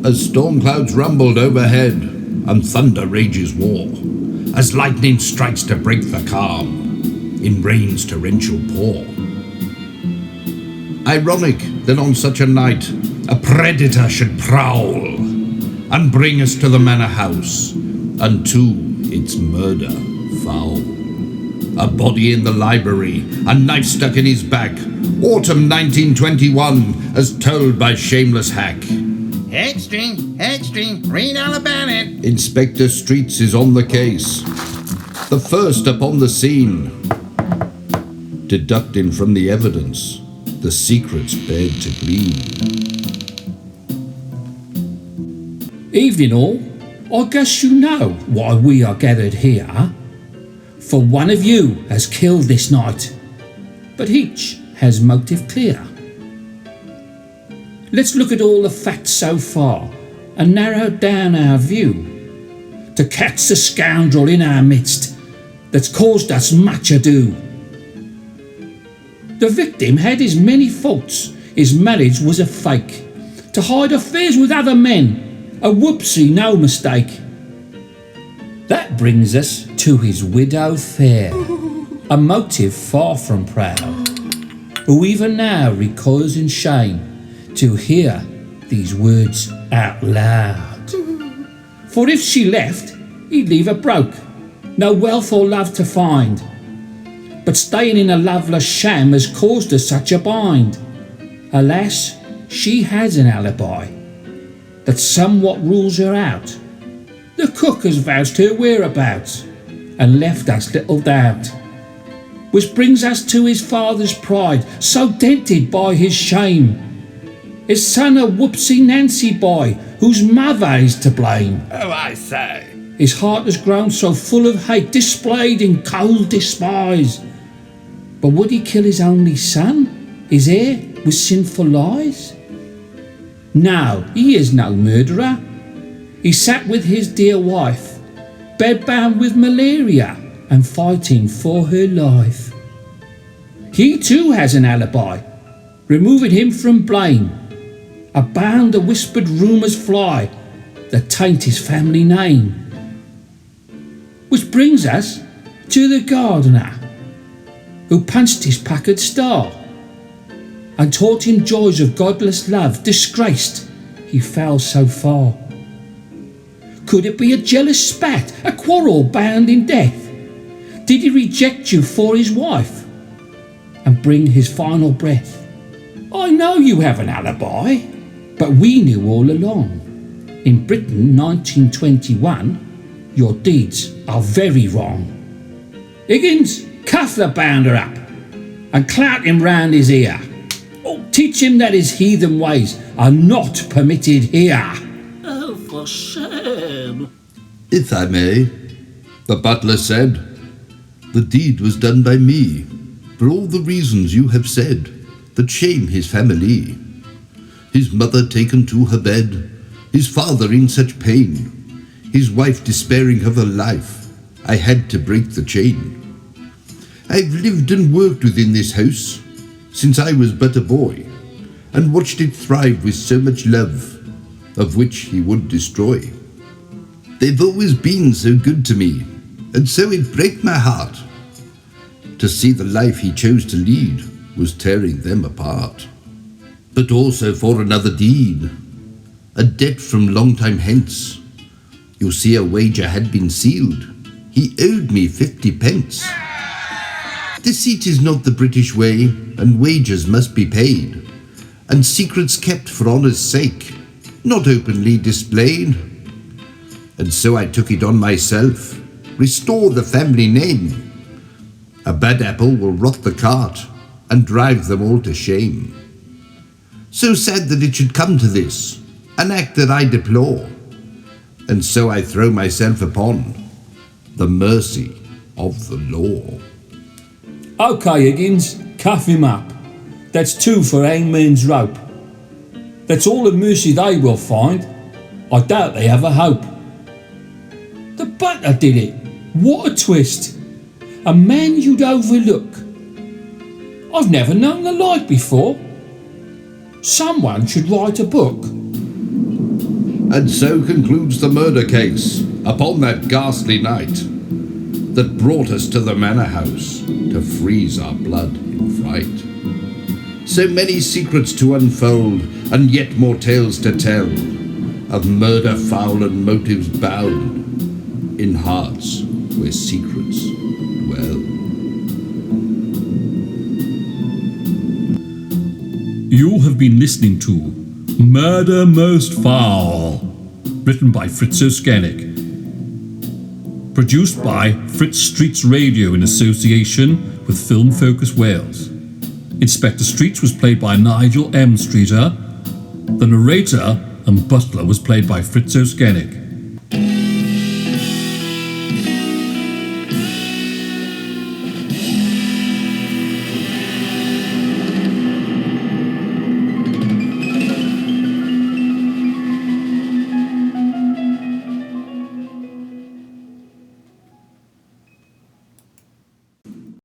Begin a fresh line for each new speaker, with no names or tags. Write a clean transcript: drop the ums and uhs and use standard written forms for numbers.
as storm clouds rumbled overhead and thunder rages war, as lightning strikes to break the calm, in rain's torrential pour. Ironic that on such a night a predator should prowl and bring us to the manor house, and to its murder foul. A body in the library, a knife stuck in his back, autumn 1921, as told by shameless hack.
Headstring, read all about it.
Inspector Streets is on the case, the first upon the scene, deducting from the evidence the secrets bared to glean.
Evening all, I guess you know why we are gathered here. For one of you has killed this night, but each has motive clear. Let's look at all the facts so far and narrow down our view to catch the scoundrel in our midst that's caused us much ado. The victim had his many faults. His marriage was a fake, to hide affairs with other men, a whoopsie, no mistake. That brings us to his widow fair, a motive far from proud, who even now recoils in shame to hear these words out loud. For if she left, he'd leave her broke, no wealth or love to find. But staying in a loveless sham has caused her such a bind. Alas, she has an alibi that somewhat rules her out. The cook has vouched her whereabouts and left us little doubt. Which brings us to his father's pride, so dented by his shame. His son a whoopsie Nancy boy, whose mother is to blame.
Oh, I say.
His heart has grown so full of hate, displayed in cold despise. But would he kill his only son, his heir, with sinful lies? No, he is no murderer. He sat with his dear wife, bedbound with malaria and fighting for her life. He too has an alibi, removing him from blame. Abound the whispered rumours fly that taint his family name. Which brings us to the gardener, who punched his Packard star and taught him joys of godless love. Disgraced, he fell so far. Could it be a jealous spat, a quarrel bound in death? Did he reject you for his wife and bring his final breath? I know you have an alibi, but we knew all along. In Britain 1921, your deeds are very wrong. Higgins, cuff the bounder up and clout him round his ear. Oh, teach him that his heathen ways are not permitted here.
Oh, for shame.
If I may, the butler said, the deed was done by me, for all the reasons you have said that shame his family. His mother taken to her bed, his father in such pain, his wife despairing of her life, I had to break the chain. I've lived and worked within this house since I was but a boy, and watched it thrive with so much love, of which he would destroy. They've always been so good to me, and so it break my heart to see the life he chose to lead was tearing them apart. But also for another deed, a debt from long time hence. You'll see a wager had been sealed. He owed me 50 pence. Deceit is not the British way, and wagers must be paid, and secrets kept for honour's sake, not openly displayed. And so I took it on myself, restore the family name. A bad apple will rot the cart and drive them all to shame. So sad that it should come to this, an act that I deplore, and so I throw myself upon the mercy of the law.
OK, Higgins, cuff him up. That's 2 for hangman's rope. That's all the mercy they will find. I doubt they have a hope. The butler did it. What a twist. A man you'd overlook. I've never known the like before. Someone should write a book.
And so concludes the murder case upon that ghastly night that brought us to the manor house to freeze our blood in fright. So many secrets to unfold, and yet more tales to tell, of murder foul and motives bound, in hearts where secrets dwell.
You have been listening to Murder Most Foul, written by Fritz O'Skennick. Produced by Fritz Streets Radio in association with Film Focus Wales. Inspector Streets was played by Nigel M. Streeter. The narrator and butler was played by Fritz O'Skennick.